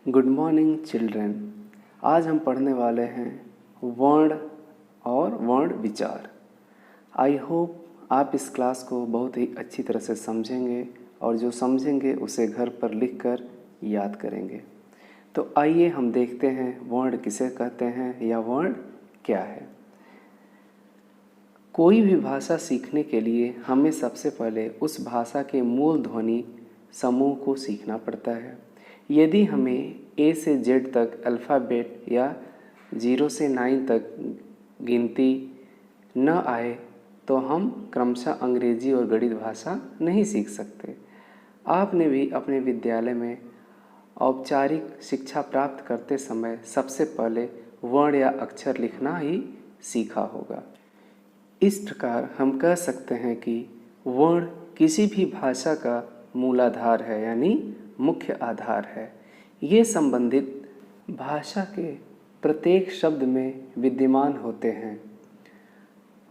Good morning children. आज हम पढ़ने वाले हैं वर्ण और वर्ण विचार। आई होप आप इस क्लास को बहुत ही अच्छी तरह से समझेंगे और जो समझेंगे उसे घर पर लिखकर याद करेंगे। तो आइए हम देखते हैं वर्ण किसे कहते हैं या वर्ण क्या है। कोई भी भाषा सीखने के लिए हमें सबसे पहले उस भाषा के मूल ध्वनि समूह को सीखना पड़ता है। यदि हमें ए से जेड तक अल्फ़ाबेट या 0 से 9 तक गिनती न आए तो हम क्रमशः अंग्रेजी और गणित भाषा नहीं सीख सकते। आपने भी अपने विद्यालय में औपचारिक शिक्षा प्राप्त करते समय सबसे पहले वर्ण या अक्षर लिखना ही सीखा होगा। इस प्रकार हम कह सकते हैं कि वर्ण किसी भी भाषा का मूलाधार है, यानी मुख्य आधार है। ये संबंधित भाषा के प्रत्येक शब्द में विद्यमान होते हैं।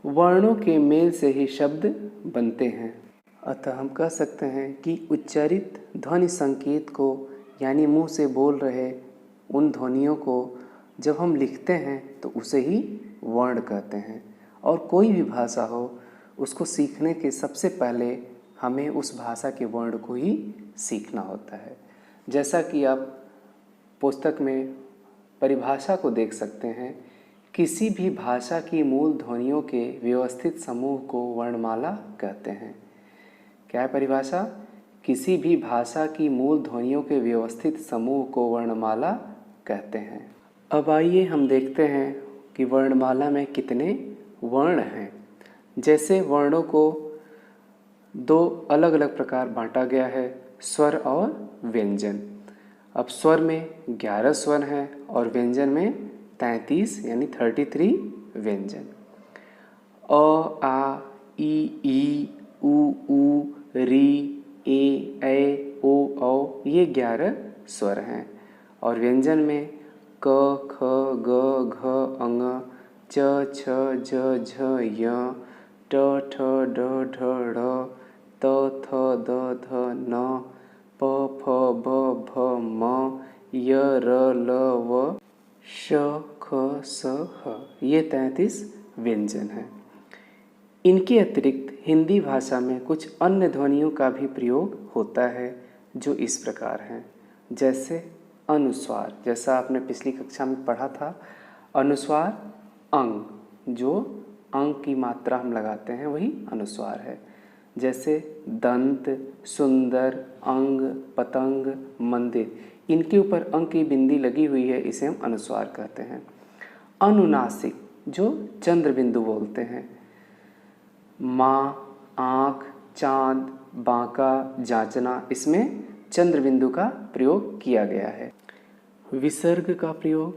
वर्णों के मेल से ही शब्द बनते हैं। अतः हम कह सकते हैं कि उच्चारित ध्वनि संकेत को यानी मुंह से बोल रहे उन ध्वनियों को जब हम लिखते हैं तो उसे ही वर्ण कहते हैं। और कोई भी भाषा हो उसको सीखने के सबसे पहले हमें उस भाषा के वर्ण को ही सीखना होता है। जैसा कि आप पुस्तक में परिभाषा को देख सकते हैं, किसी भी भाषा की मूल ध्वनियों के व्यवस्थित समूह को वर्णमाला कहते हैं। क्या है परिभाषा? किसी भी भाषा की मूल ध्वनियों के व्यवस्थित समूह को वर्णमाला कहते हैं। अब आइए हम देखते हैं कि वर्णमाला में कितने वर्ण हैं। जैसे वर्णों को दो अलग अलग प्रकार बांटा गया है, स्वर और व्यंजन। अब स्वर में 11 स्वर हैं और व्यंजन में 33 यानी 33 व्यंजन। अ, आ, ई, उ, री, ए, ओ, औ ये 11 स्वर हैं। और व्यंजन में क, ख, ग, घ, अंग, च, छ, ज, झ, य, ट, ठ, ड, ढ, ढ़, त, थ, द, ध, न, प, फ, ब, भ, म, य, र, ल, व, श, ख, स, ह ये 33 व्यंजन हैं। इनके अतिरिक्त हिंदी भाषा में कुछ अन्य ध्वनियों का भी प्रयोग होता है जो इस प्रकार हैं। जैसे अनुस्वार, जैसा आपने पिछली कक्षा में पढ़ा था। अनुस्वार अंग, जो अंग की मात्रा हम लगाते हैं वही अनुस्वार है। जैसे दंत, सुंदर, अंग, पतंग, मंदिर, इनके ऊपर अंग की बिंदी लगी हुई है, इसे हम अनुस्वार कहते हैं। अनुनासिक, जो चंद्र बिंदु बोलते हैं। माँ, आँख, चाँद, बांका, जांचना, इसमें चंद्र बिंदु का प्रयोग किया गया है। विसर्ग का प्रयोग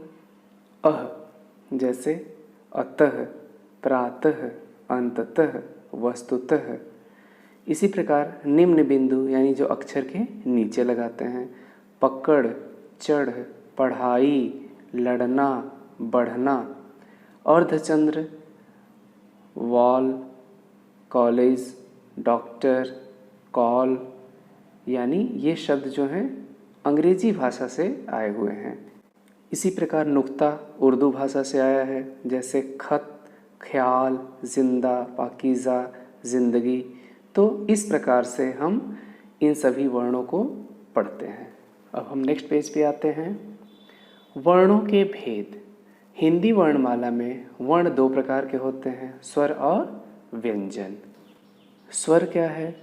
अह, जैसे अतः, प्रातः, अंततः, वस्तुतः। इसी प्रकार निम्न बिंदु यानी जो अक्षर के नीचे लगाते हैं। पकड़, चढ़, पढ़ाई, लड़ना, बढ़ना। अर्धचंद्र, वॉल, कॉलेज, डॉक्टर, कॉल, यानी ये शब्द जो हैं अंग्रेजी भाषा से आए हुए हैं। इसी प्रकार नुक्ता उर्दू भाषा से आया है। जैसे खत, ख्याल, जिंदा, पाकीज़ा, ज़िंदगी। तो इस प्रकार से हम इन सभी वर्णों को पढ़ते हैं। अब हम नेक्स्ट पेज पे आते हैं। वर्णों के भेद। हिंदी वर्णमाला में वर्ण दो प्रकार के होते हैं, स्वर और व्यंजन। स्वर क्या है?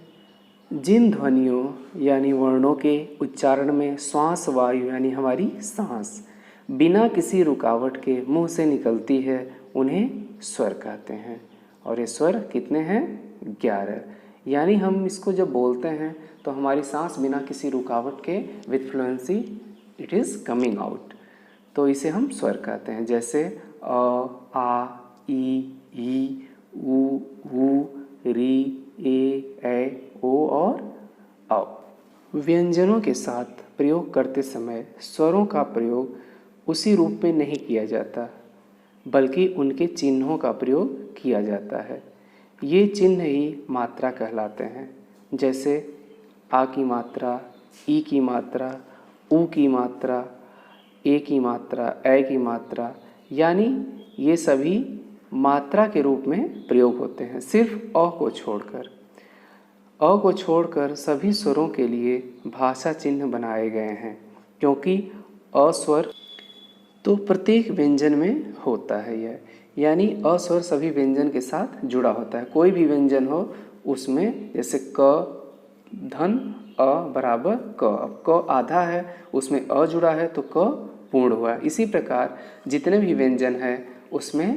जिन ध्वनियों यानी वर्णों के उच्चारण में श्वास वायु यानी हमारी सांस बिना किसी रुकावट के मुंह से निकलती है उन्हें स्वर कहते हैं। और ये स्वर कितने हैं? 11। यानी हम इसको जब बोलते हैं तो हमारी सांस बिना किसी रुकावट के with fluency it is coming out, तो इसे हम स्वर कहते हैं। जैसे अ, आ, ई, उ, री, ए, ओ और औ। व्यंजनों के साथ प्रयोग करते समय स्वरों का प्रयोग उसी रूप में नहीं किया जाता, बल्कि उनके चिन्हों का प्रयोग किया जाता है। ये चिन्ह ही मात्रा कहलाते हैं। जैसे आ की मात्रा, ई की मात्रा, उ की मात्रा, ए की मात्रा, ए की मात्रा, यानी ये सभी मात्रा के रूप में प्रयोग होते हैं, सिर्फ अ को छोड़कर। अ को छोड़कर सभी स्वरों के लिए भाषा चिन्ह बनाए गए हैं, क्योंकि अ स्वर तो प्रत्येक व्यंजन में होता है यह, यानी अ स्वर सभी व्यंजन के साथ जुड़ा होता है। कोई भी व्यंजन हो उसमें, जैसे क धन अ बराबर क, अब क आधा है उसमें अ जुड़ा है तो क पूर्ण हुआ। इसी प्रकार जितने भी व्यंजन है उसमें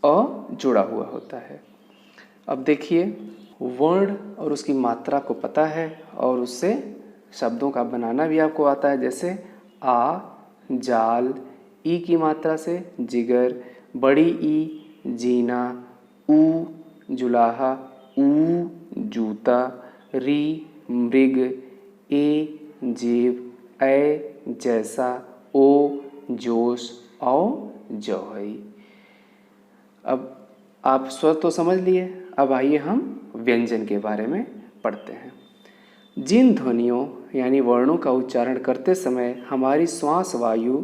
अ जुड़ा हुआ होता है। अब देखिए, वर्ण और उसकी मात्रा को पता है और उससे शब्दों का बनाना भी आपको आता है, जैसे आ जाल, ई की मात्रा से जिगर, बड़ी ई जीना, ऊ जुलाहा, ऊ जूता, री मृग, ए जीव, ए जैसा, ओ जोश, औ जौहई। अब आप स्वर तो समझ लिए, अब आइए हम व्यंजन के बारे में पढ़ते हैं। जिन ध्वनियों यानी वर्णों का उच्चारण करते समय हमारी श्वास वायु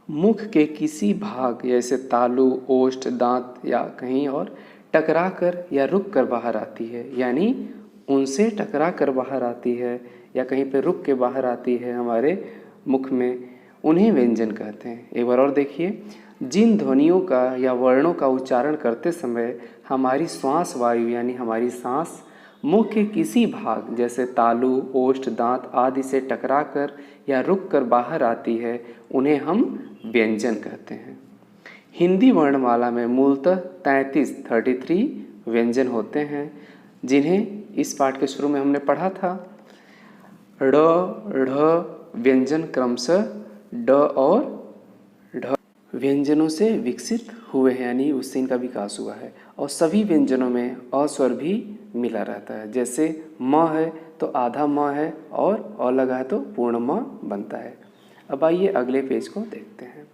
मुख के किसी भाग, जैसे तालु, ओष्ठ, दांत या कहीं और टकरा कर या रुक कर बाहर आती है, यानी उनसे टकरा कर बाहर आती है या कहीं पर रुक के बाहर आती है हमारे मुख में, उन्हें व्यंजन कहते हैं। एक बार और देखिए, जिन ध्वनियों का या वर्णों का उच्चारण करते समय हमारी श्वास वायु यानी हमारी सांस मुख के किसी भाग, जैसे तालु, ओष्ठ, दांत आदि से टकराकर या रुककर बाहर आती है, उन्हें हम व्यंजन कहते हैं। हिंदी वर्णमाला में मूलतः 33 व्यंजन होते हैं, जिन्हें इस पाठ के शुरू में हमने पढ़ा था। ड़ ढ़ व्यंजन क्रमशः ड और ढ व्यंजनों से विकसित हुए हैं, यानी उससे इनका विकास हुआ है। और सभी व्यंजनों में अ स्वर भी मिला रहता है, जैसे म है तो आधा म है और अ लगा है तो पूर्ण म बनता है। अब आइए अगले पेज को देखते हैं।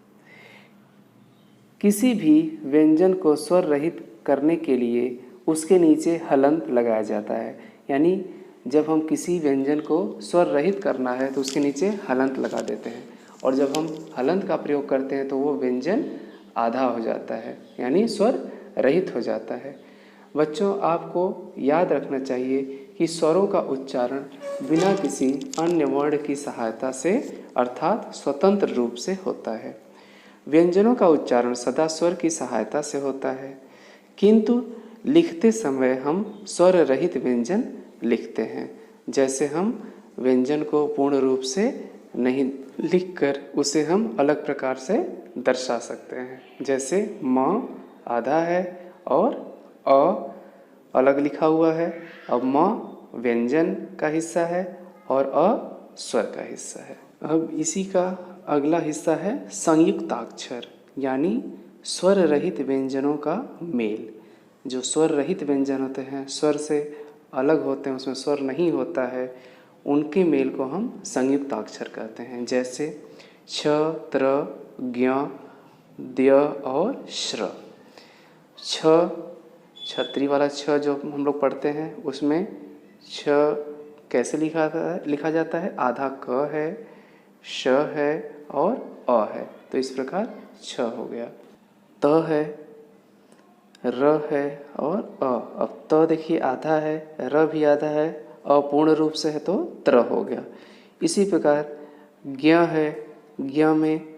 किसी भी व्यंजन को स्वर रहित करने के लिए उसके नीचे हलंत लगाया जाता है, यानी जब हम किसी व्यंजन को स्वर रहित करना है तो उसके नीचे हलंत लगा देते हैं, और जब हम हलंत का प्रयोग करते हैं तो वो व्यंजन आधा हो जाता है, यानी स्वर रहित हो जाता है। बच्चों, आपको याद रखना चाहिए कि स्वरों का उच्चारण बिना किसी अन्य वर्ण की सहायता से अर्थात स्वतंत्र रूप से होता है। व्यंजनों का उच्चारण सदा स्वर की सहायता से होता है, किंतु लिखते समय हम स्वर रहित व्यंजन लिखते हैं। जैसे हम व्यंजन को पूर्ण रूप से नहीं लिखकर उसे हम अलग प्रकार से दर्शा सकते हैं, जैसे म आधा है और अ अलग लिखा हुआ है। अब म व्यंजन का हिस्सा है और अ स्वर का हिस्सा है। अब इसी का अगला हिस्सा है संयुक्ताक्षर, यानी स्वर रहित व्यंजनों का मेल। जो स्वर रहित व्यंजन होते हैं, स्वर से अलग होते हैं, उसमें स्वर नहीं होता है, उनके मेल को हम संयुक्ताक्षर कहते हैं, जैसे छ, त्र, ज्ञ, द्य और श्र। छ छतरी वाला छ जो हम लोग पढ़ते हैं, उसमें छ कैसे लिखा जाता है? आधा क है, श है और अ है, तो इस प्रकार छ हो गया। त है, र है और अ। अब त देखिए आधा है, र भी आधा है, अ पूर्ण रूप से है तो त्र हो गया। इसी प्रकार ज्ञ है, ज्ञ में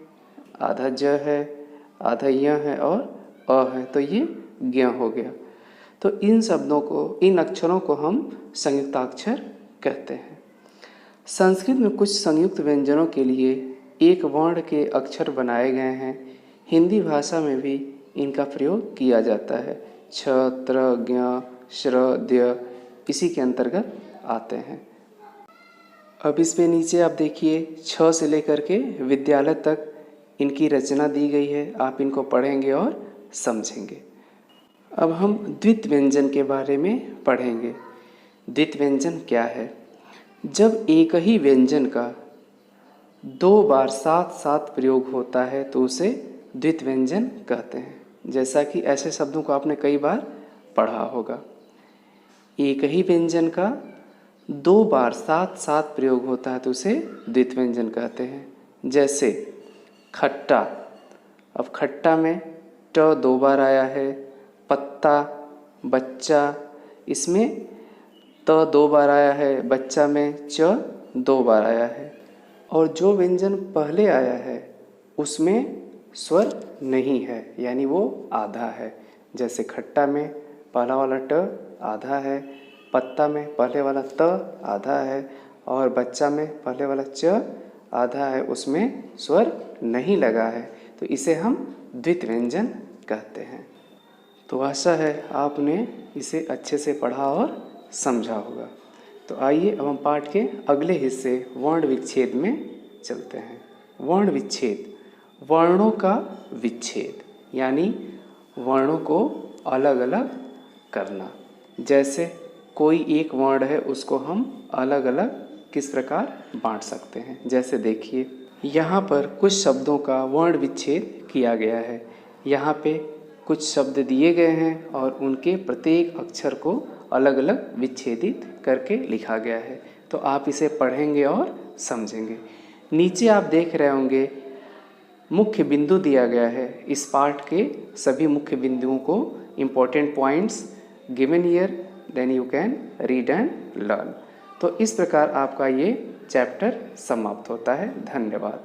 आधा ज है, आधा य है और अ है, तो ये ज्ञ हो गया। तो इन शब्दों को, इन अक्षरों को हम संयुक्ताक्षर कहते हैं। संस्कृत में कुछ संयुक्त व्यंजनों के लिए एक वर्ण के अक्षर बनाए गए हैं। हिंदी भाषा में भी इनका प्रयोग किया जाता है। छ, त्र, ज्ञ, श्र, द्य इसी के अंतर्गत आते हैं। अब इस पे नीचे आप देखिए, छ से लेकर के विद्यालय तक इनकी रचना दी गई है। आप इनको पढ़ेंगे और समझेंगे। अब हम द्वित व्यंजन के बारे में पढ़ेंगे। द्वित व्यंजन क्या है? जब एक ही व्यंजन का दो बार साथ साथ प्रयोग होता है तो उसे द्वित व्यंजन कहते हैं। जैसा कि ऐसे शब्दों को आपने कई बार पढ़ा होगा। एक ही व्यंजन का दो बार साथ साथ प्रयोग होता है तो उसे द्वित व्यंजन कहते हैं। जैसे खट्टा। अब खट्टा में ट 2 बार आया है। पत्ता, बच्चा, इसमें त 2 बार आया है। बच्चा में च 2 बार आया है। और जो व्यंजन पहले आया है उसमें स्वर नहीं है, यानी वो आधा है। जैसे खट्टा में पहला वाला ट आधा है, पत्ता में पहले वाला त आधा है, और बच्चा में पहले वाला च आधा है, उसमें स्वर नहीं लगा है, तो इसे हम द्वित व्यंजन कहते हैं। तो आशा है आपने इसे अच्छे से पढ़ा और समझा होगा। तो आइए अब हम पाठ के अगले हिस्से वर्ण विच्छेद में चलते हैं। वर्ण विच्छेद, वर्णों का विच्छेद, यानी वर्णों को अलग अलग करना। जैसे कोई एक वर्ण है उसको हम अलग अलग किस प्रकार बांट सकते हैं। जैसे देखिए यहाँ पर कुछ शब्दों का वर्ण विच्छेद किया गया है। यहाँ पे कुछ शब्द दिए गए हैं और उनके प्रत्येक अक्षर को अलग अलग विच्छेदित करके लिखा गया है। तो आप इसे पढ़ेंगे और समझेंगे। नीचे आप देख रहे होंगे मुख्य बिंदु दिया गया है। इस पाठ के सभी मुख्य बिंदुओं को important points given here, then you can read and learn. तो इस प्रकार आपका ये चैप्टर समाप्त होता है। धन्यवाद।